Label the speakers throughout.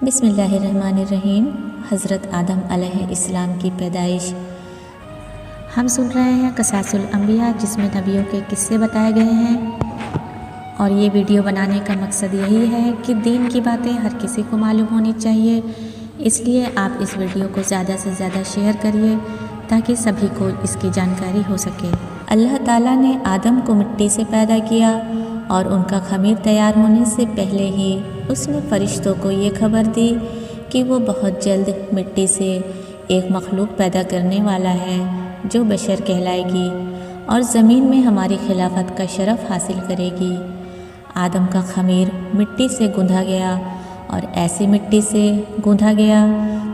Speaker 1: بسم اللہ الرحمن الرحیم۔ حضرت آدم علیہ السلام کی پیدائش۔ ہم سن رہے ہیں قصص الانبیاء، جس میں نبیوں کے قصے بتائے گئے ہیں، اور یہ ویڈیو بنانے کا مقصد یہی ہے کہ دین کی باتیں ہر کسی کو معلوم ہونی چاہیے، اس لیے آپ اس ویڈیو کو زیادہ سے زیادہ شیئر کریے تاکہ سبھی کو اس کی جانکاری ہو سکے۔ اللہ تعالیٰ نے آدم کو مٹی سے پیدا کیا اور ان کا خمیر تیار ہونے سے پہلے ہی اس نے فرشتوں کو یہ خبر دی کہ وہ بہت جلد مٹی سے ایک مخلوق پیدا کرنے والا ہے جو بشر کہلائے گی اور زمین میں ہماری خلافت کا شرف حاصل کرے گی۔ آدم کا خمیر مٹی سے گوندھا گیا اور ایسی مٹی سے گوندھا گیا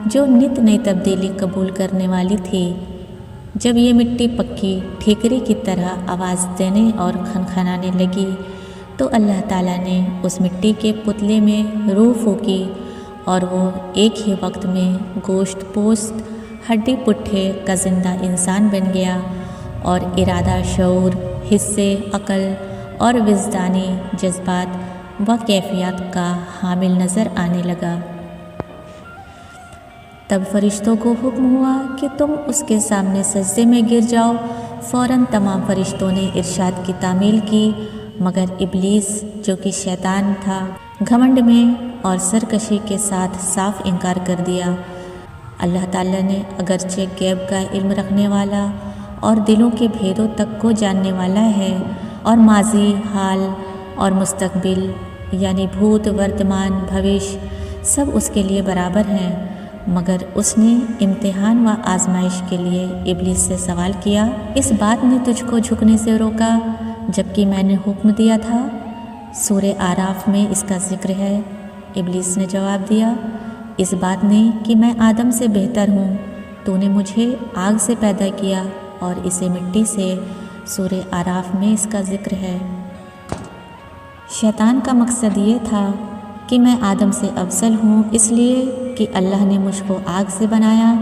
Speaker 1: جو نت نئی تبدیلی قبول کرنے والی تھی۔ جب یہ مٹی پکی ٹھیکری کی طرح آواز دینے اور کھنکھنانے لگی تو اللہ تعالیٰ نے اس مٹی کے پتلے میں روح پھونکی اور وہ ایک ہی وقت میں گوشت پوست ہڈی پٹھے کا زندہ انسان بن گیا اور ارادہ، شعور، حصے، عقل اور وجدانی جذبات و کیفیات کا حامل نظر آنے لگا۔ تب فرشتوں کو حکم ہوا کہ تم اس کے سامنے سجدے میں گر جاؤ۔ فوراً تمام فرشتوں نے ارشاد کی تعمیل کی، مگر ابلیس جو کہ شیطان تھا، گھمنڈ میں اور سرکشی کے ساتھ صاف انکار کر دیا۔ اللہ تعالیٰ نے اگرچہ غیب کا علم رکھنے والا اور دلوں کے بھیدوں تک کو جاننے والا ہے اور ماضی، حال اور مستقبل یعنی بھوت، ورتمان، بھوش سب اس کے لیے برابر ہیں، مگر اس نے امتحان و آزمائش کے لیے ابلیس سے سوال کیا، اس بات نے تجھ کو جھکنے سے روکا جبکہ میں نے حکم دیا تھا؟ سورہ اعراف میں اس کا ذکر ہے۔ ابلیس نے جواب دیا، اس بات نے کہ میں آدم سے بہتر ہوں، تو نے مجھے آگ سے پیدا کیا اور اسے مٹی سے۔ سورہ اعراف میں اس کا ذکر ہے۔ شیطان کا مقصد یہ تھا کہ میں آدم سے افضل ہوں، اس لیے کہ اللہ نے مجھ کو آگ سے بنایا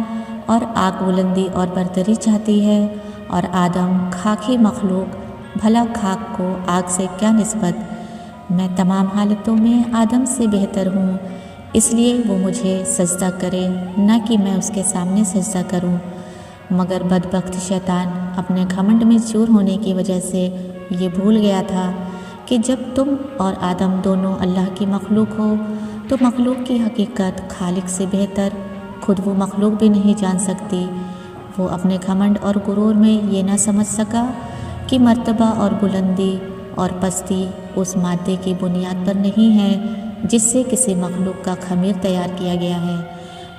Speaker 1: اور آگ بلندی اور برتری چاہتی ہے، اور آدم خاکی مخلوق، بھلا خاک کو آگ سے کیا نسبت؟ میں تمام حالتوں میں آدم سے بہتر ہوں، اس لیے وہ مجھے سجدہ کرے، نہ کہ میں اس کے سامنے سجدہ کروں۔ مگر بدبخت شیطان اپنے گھمنڈ میں چور ہونے کی وجہ سے یہ بھول گیا تھا کہ جب تم اور آدم دونوں اللہ کی مخلوق ہو تو مخلوق کی حقیقت خالق سے بہتر خود وہ مخلوق بھی نہیں جان سکتی۔ وہ اپنے گھمنڈ اور غرور میں یہ نہ سمجھ سکا کہ مرتبہ اور بلندی اور پستی اس مادے کی بنیاد پر نہیں ہے جس سے کسی مخلوق کا خمیر تیار کیا گیا ہے،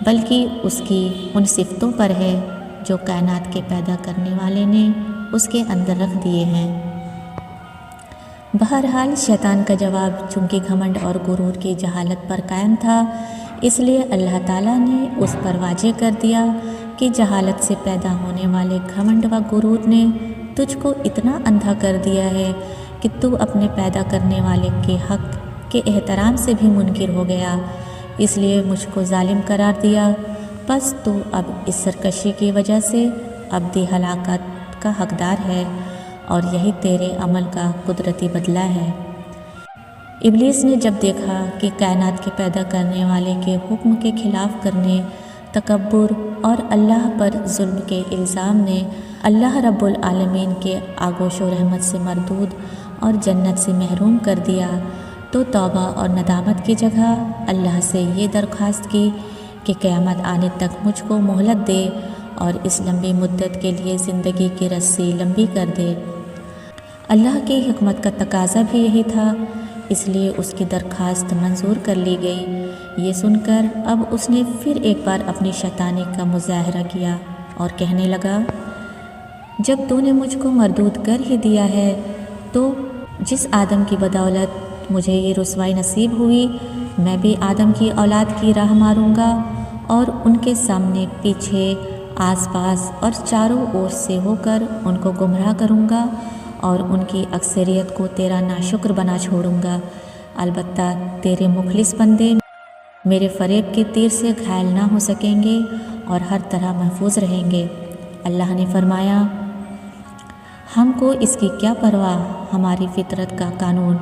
Speaker 1: بلکہ اس کی ان صفتوں پر ہے جو کائنات کے پیدا کرنے والے نے اس کے اندر رکھ دیے ہیں۔ بہرحال شیطان کا جواب چونکہ گھمنڈ اور غرور کی جہالت پر قائم تھا، اس لیے اللہ تعالیٰ نے اس پر واضح کر دیا کہ جہالت سے پیدا ہونے والے گھمنڈ و غرور نے تجھ کو اتنا اندھا کر دیا ہے کہ تو اپنے پیدا کرنے والے کے حق کے احترام سے بھی منکر ہو گیا، اس لیے مجھ کو ظالم قرار دیا، پس تو اب اس سرکشی کی وجہ سے ابدی ہلاکت کا حقدار ہے، اور یہی تیرے عمل کا قدرتی بدلہ ہے۔ ابلیس نے جب دیکھا کہ کائنات کے پیدا کرنے والے کے حکم کے خلاف کرنے، تکبر اور اللہ پر ظلم کے الزام نے اللہ رب العالمین کے آغوش و رحمت سے مردود اور جنت سے محروم کر دیا، تو توبہ اور ندامت کی جگہ اللہ سے یہ درخواست کی کہ قیامت آنے تک مجھ کو مہلت دے اور اس لمبی مدت کے لیے زندگی کی رسی لمبی کر دے۔ اللہ کی حکمت کا تقاضا بھی یہی تھا، اس لیے اس کی درخواست منظور کر لی گئی۔ یہ سن کر اب اس نے پھر ایک بار اپنی شیطانی کا مظاہرہ کیا اور کہنے لگا، جب تو نے مجھ کو مردود کر ہی دیا ہے تو جس آدم کی بدولت مجھے یہ رسوائی نصیب ہوئی، میں بھی آدم کی اولاد کی راہ ماروں گا اور ان کے سامنے، پیچھے، آس پاس اور چاروں اور سے ہو کر ان کو گمراہ کروں گا اور ان کی اکثریت کو تیرا ناشکر بنا چھوڑوں گا۔ البتہ تیرے مخلص بندے میرے فریب کے تیر سے گھائل نہ ہو سکیں گے اور ہر طرح محفوظ رہیں گے۔ اللہ نے فرمایا، ہم کو اس کی کیا پرواہ، ہماری فطرت کا قانون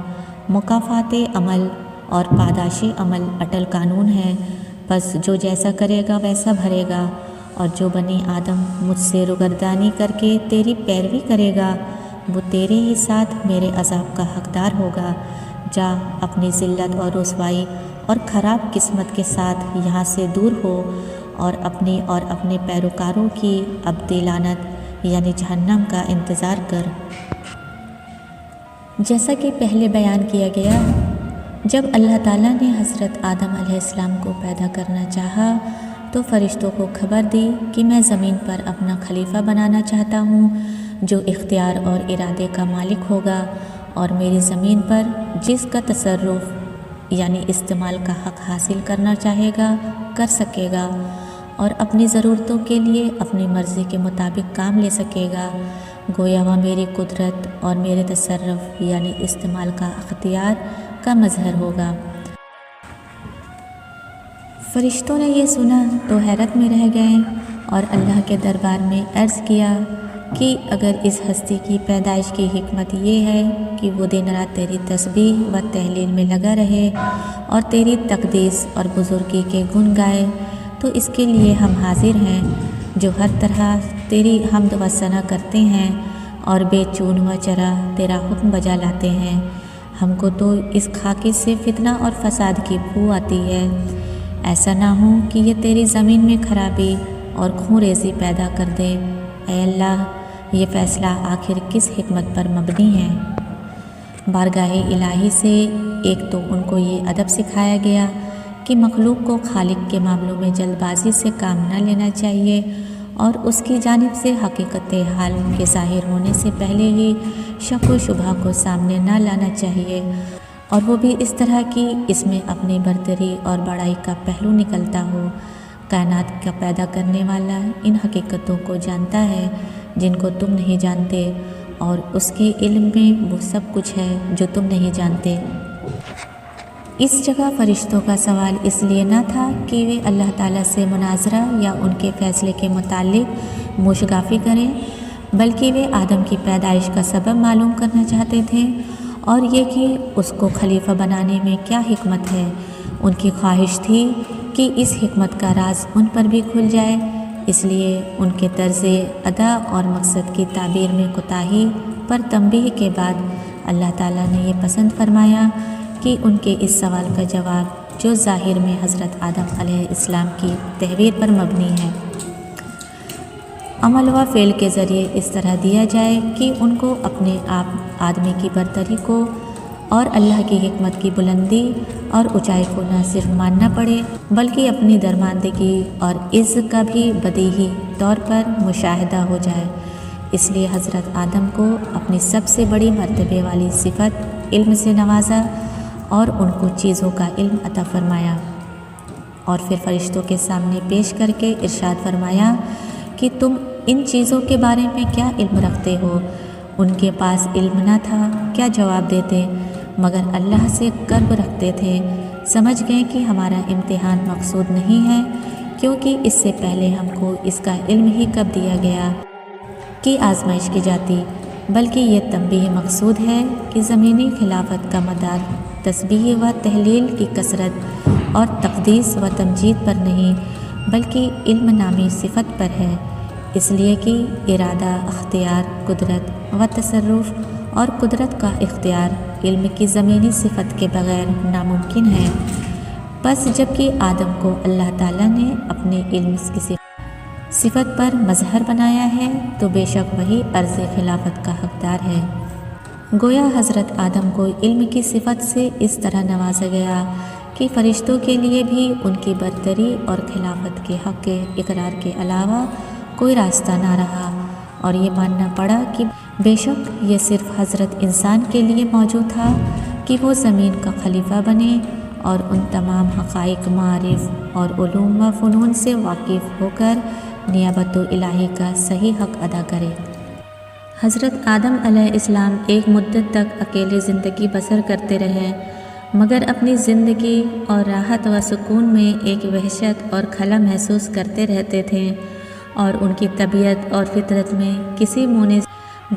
Speaker 1: مکافات عمل اور پاداش عمل اٹل قانون ہے، بس جو جیسا کرے گا ویسا بھرے گا، اور جو بنی آدم مجھ سے روگردانی کر کے تیری پیروی کرے گا وہ تیرے ہی ساتھ میرے عذاب کا حقدار ہوگا۔ جا اپنی ذلت اور رسوائی اور خراب قسمت کے ساتھ یہاں سے دور ہو اور اپنی اور اپنے پیروکاروں کی ابدی لعنت یعنی جہنم کا انتظار کر۔ جیسا کہ پہلے بیان کیا گیا، جب اللہ تعالیٰ نے حضرت آدم علیہ السلام کو پیدا کرنا چاہا تو فرشتوں کو خبر دی کہ میں زمین پر اپنا خلیفہ بنانا چاہتا ہوں جو اختیار اور ارادے کا مالک ہوگا اور میری زمین پر جس کا تصرف یعنی استعمال کا حق حاصل کرنا چاہے گا کر سکے گا اور اپنی ضرورتوں کے لیے اپنی مرضی کے مطابق کام لے سکے گا، گویا وہ میری قدرت اور میرے تصرف یعنی استعمال کا اختیار کا مظہر ہوگا۔ فرشتوں نے یہ سنا تو حیرت میں رہ گئے اور اللہ کے دربار میں عرض کیا کہ اگر اس ہستی کی پیدائش کی حکمت یہ ہے کہ وہ دن رات تیری تسبیح و تحلیل میں لگا رہے اور تیری تقدیس اور بزرگی کے گن گائے تو اس کے لیے ہم حاضر ہیں، جو ہر طرح تیری حمد و ثنا کرتے ہیں اور بے چون و چرا تیرا حکم بجا لاتے ہیں۔ ہم کو تو اس خاکے سے فتنہ اور فساد کی بو آتی ہے، ایسا نہ ہو کہ یہ تیری زمین میں خرابی اور خون ریزی پیدا کر دے۔ اے اللہ، یہ فیصلہ آخر کس حکمت پر مبنی ہے؟ بارگاہ الہی سے ایک تو ان کو یہ ادب سکھایا گیا کہ مخلوق کو خالق کے معاملوں میں جلد بازی سے کام نہ لینا چاہیے اور اس کی جانب سے حقیقت حال کے ظاہر ہونے سے پہلے ہی شک و شبہ کو سامنے نہ لانا چاہیے، اور وہ بھی اس طرح کی اس میں اپنی برتری اور بڑائی کا پہلو نکلتا ہو۔ کائنات کا پیدا کرنے والا ان حقیقتوں کو جانتا ہے جن کو تم نہیں جانتے، اور اس کے علم میں وہ سب کچھ ہے جو تم نہیں جانتے۔ اس جگہ فرشتوں کا سوال اس لیے نہ تھا کہ وہ اللہ تعالیٰ سے مناظرہ یا ان کے فیصلے کے متعلق موشگافی کریں، بلکہ وہ آدم کی پیدائش کا سبب معلوم کرنا چاہتے تھے اور یہ کہ اس کو خلیفہ بنانے میں کیا حکمت ہے۔ ان کی خواہش تھی کہ اس حکمت کا راز ان پر بھی کھل جائے، اس لیے ان کے طرز ادا اور مقصد کی تعبیر میں کوتاہی پر تنبیہ کے بعد اللہ تعالیٰ نے یہ پسند فرمایا کہ ان کے اس سوال کا جواب جو ظاہر میں حضرت آدم علیہ السلام کی تحویر پر مبنی ہے، عمل و فعل کے ذریعے اس طرح دیا جائے کہ ان کو اپنے آپ آدمی کی برتری کو اور اللہ کی حکمت کی بلندی اور اونچائی کو نہ صرف ماننا پڑے بلکہ اپنی درماندگی اور عزت کا بھی بدیہی طور پر مشاہدہ ہو جائے۔ اس لیے حضرت آدم کو اپنی سب سے بڑی مرتبے والی صفت علم سے نوازا اور ان کو چیزوں کا علم عطا فرمایا، اور پھر فرشتوں کے سامنے پیش کر کے ارشاد فرمایا کہ تم ان چیزوں کے بارے میں کیا علم رکھتے ہو؟ ان کے پاس علم نہ تھا، کیا جواب دیتے؟ مگر اللہ سے قرب رکھتے تھے۔ سمجھ گئے کہ ہمارا امتحان مقصود نہیں ہے، کیونکہ اس سے پہلے ہم کو اس کا علم ہی کب دیا گیا کہ آزمائش کی جاتی، بلکہ یہ تنبیہ مقصود ہے کہ زمینی خلافت کا مدار تسبیح و تحلیل کی کثرت اور تقدیس و تمجید پر نہیں بلکہ علم نامی صفت پر ہے، اس لیے کہ ارادہ، اختیار، قدرت و تصرف اور قدرت کا اختیار علم کی زمینی صفت کے بغیر ناممکن ہے۔ بس جب کہ آدم کو اللہ تعالیٰ نے اپنے علم کی صفت پر مظہر بنایا ہے تو بے شک وہی عرض خلافت کا حقدار ہے۔ گویا حضرت آدم کو علم کی صفت سے اس طرح نوازا گیا کہ فرشتوں کے لیے بھی ان کی برتری اور خلافت کے حق کے اقرار کے علاوہ کوئی راستہ نہ رہا، اور یہ ماننا پڑا کہ بے شک یہ صرف حضرت انسان کے لیے موجود تھا کہ وہ زمین کا خلیفہ بنے اور ان تمام حقائق، معارف اور علوم و فنون سے واقف ہو کر نیابت الہی کا صحیح حق ادا کرے۔ حضرت آدم علیہ السلام ایک مدت تک اکیلے زندگی بسر کرتے رہے، مگر اپنی زندگی اور راحت و سکون میں ایک وحشت اور خلا محسوس کرتے رہتے تھے، اور ان کی طبیعت اور فطرت میں کسی مونس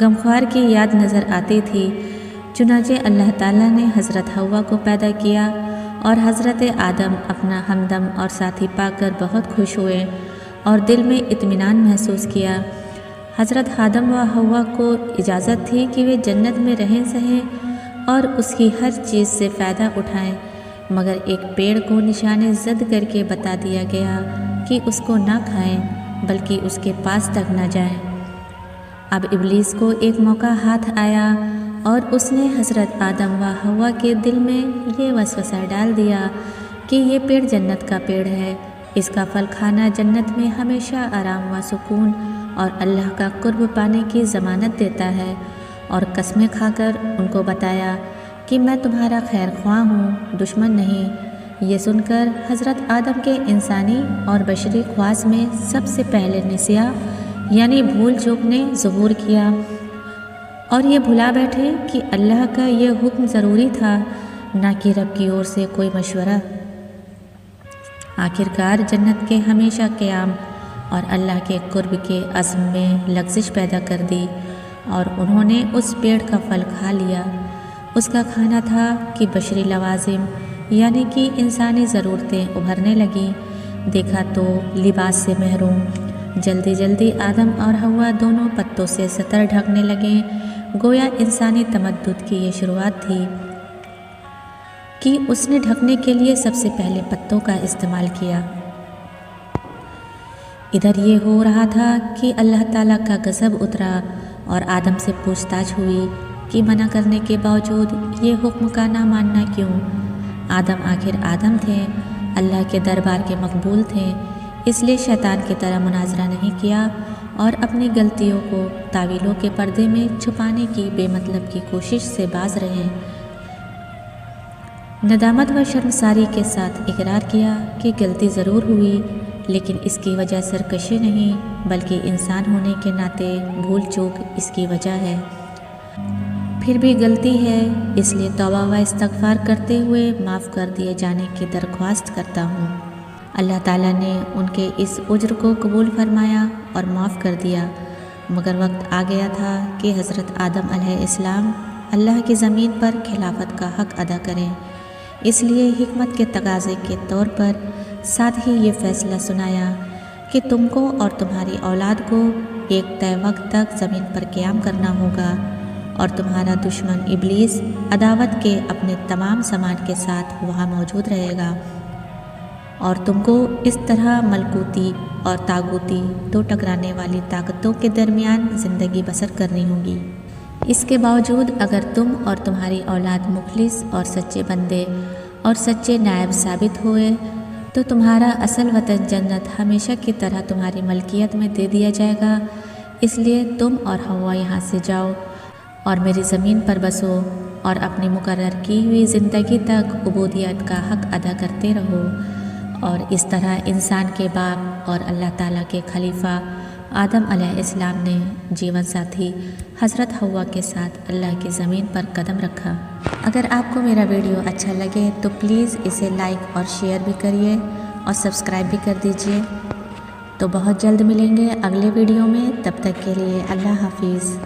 Speaker 1: غمخوار کی یاد نظر آتی تھی۔ چنانچہ اللہ تعالیٰ نے حضرت حوا کو پیدا کیا اور حضرت آدم اپنا ہمدم اور ساتھی پا کر بہت خوش ہوئے اور دل میں اطمینان محسوس کیا۔ حضرت آدم و حوا کو اجازت تھی کہ وہ جنت میں رہیں سہیں اور اس کی ہر چیز سے فائدہ اٹھائیں، مگر ایک پیڑ کو نشان زد کر کے بتا دیا گیا کہ اس کو نہ کھائیں بلکہ اس کے پاس تک نہ جائیں۔ اب ابلیس کو ایک موقع ہاتھ آیا اور اس نے حضرت آدم و حوا کے دل میں یہ وسوسہ ڈال دیا کہ یہ پیڑ جنت کا پیڑ ہے، اس کا پھل کھانا جنت میں ہمیشہ آرام و سکون اور اللہ کا قرب پانے کی ضمانت دیتا ہے، اور قسمیں کھا کر ان کو بتایا کہ میں تمہارا خیر خواہ ہوں، دشمن نہیں۔ یہ سن کر حضرت آدم کے انسانی اور بشری خواص میں سب سے پہلے نسیان یعنی بھول چوک نے ظہور کیا، اور یہ بھلا بیٹھے کہ اللہ کا یہ حکم ضروری تھا، نہ کہ رب کی اور سے کوئی مشورہ۔ آخرکار جنت کے ہمیشہ قیام اور اللہ کے قرب کے عزم میں لغزش پیدا کر دی، اور انہوں نے اس پیڑ کا پھل کھا لیا۔ اس کا کھانا تھا کہ بشری لوازم یعنی کہ انسانی ضرورتیں ابھرنے لگیں۔ دیکھا تو لباس سے محروم، جلدی جلدی آدم اور حوا دونوں پتوں سے سطر ڈھکنے لگے، گویا انسانی تمدد کی یہ شروعات تھی کہ اس نے ڈھکنے کے لیے سب سے پہلے پتوں کا استعمال کیا۔ ادھر یہ ہو رہا تھا کہ اللہ تعالیٰ کا غضب اترا اور آدم سے پوچھ تاچھ ہوئی کہ منع کرنے کے باوجود یہ حکم کا نہ ماننا کیوں؟ آدم آخر آدم تھے، اللہ کے دربار کے مقبول تھے، اس لیے شیطان کی طرح مناظرہ نہیں کیا اور اپنی غلطیوں کو تعویلوں کے پردے میں چھپانے کی بے مطلب کی کوشش سے باز رہے۔ ندامت و شرمساری کے ساتھ اقرار کیا کہ غلطی ضرور ہوئی، لیکن اس کی وجہ سرکشی نہیں بلکہ انسان ہونے کے ناطے بھول چوک اس کی وجہ ہے۔ پھر بھی غلطی ہے، اس لیے توبہ و استغفار کرتے ہوئے معاف کر دیے جانے کی درخواست کرتا ہوں۔ اللہ تعالیٰ نے ان کے اس عذر کو قبول فرمایا اور معاف کر دیا، مگر وقت آ گیا تھا کہ حضرت آدم علیہ السلام اللہ کی زمین پر خلافت کا حق ادا کریں۔ اس لیے حکمت کے تقاضے کے طور پر ساتھ ہی یہ فیصلہ سنایا کہ تم کو اور تمہاری اولاد کو ایک طے وقت تک زمین پر قیام کرنا ہوگا، اور تمہارا دشمن ابلیس عداوت کے اپنے تمام سامان کے ساتھ وہاں موجود رہے گا، اور تم کو اس طرح ملکوتی اور طاغوتی دو ٹکرانے والی طاقتوں کے درمیان زندگی بسر کرنی ہوگی۔ اس کے باوجود اگر تم اور تمہاری اولاد مخلص اور سچے بندے اور سچے نائب ثابت ہوئے تو تمہارا اصل وطن جنت ہمیشہ کی طرح تمہاری ملکیت میں دے دیا جائے گا۔ اس لیے تم اور حوا یہاں سے جاؤ اور میری زمین پر بسو اور اپنی مقرر کی ہوئی زندگی تک عبودیت کا حق ادا کرتے رہو، اور اس طرح انسان کے باپ اور اللہ تعالیٰ کے خلیفہ آدم علیہ السلام نے جیون ساتھی حضرت حوا کے ساتھ اللہ کی زمین پر قدم رکھا۔ اگر آپ کو میرا ویڈیو اچھا لگے تو پلیز اسے لائک اور شیئر بھی کریے اور سبسکرائب بھی کر دیجیے۔ تو بہت جلد ملیں گے اگلے ویڈیو میں، تب تک کے لیے اللہ حافظ۔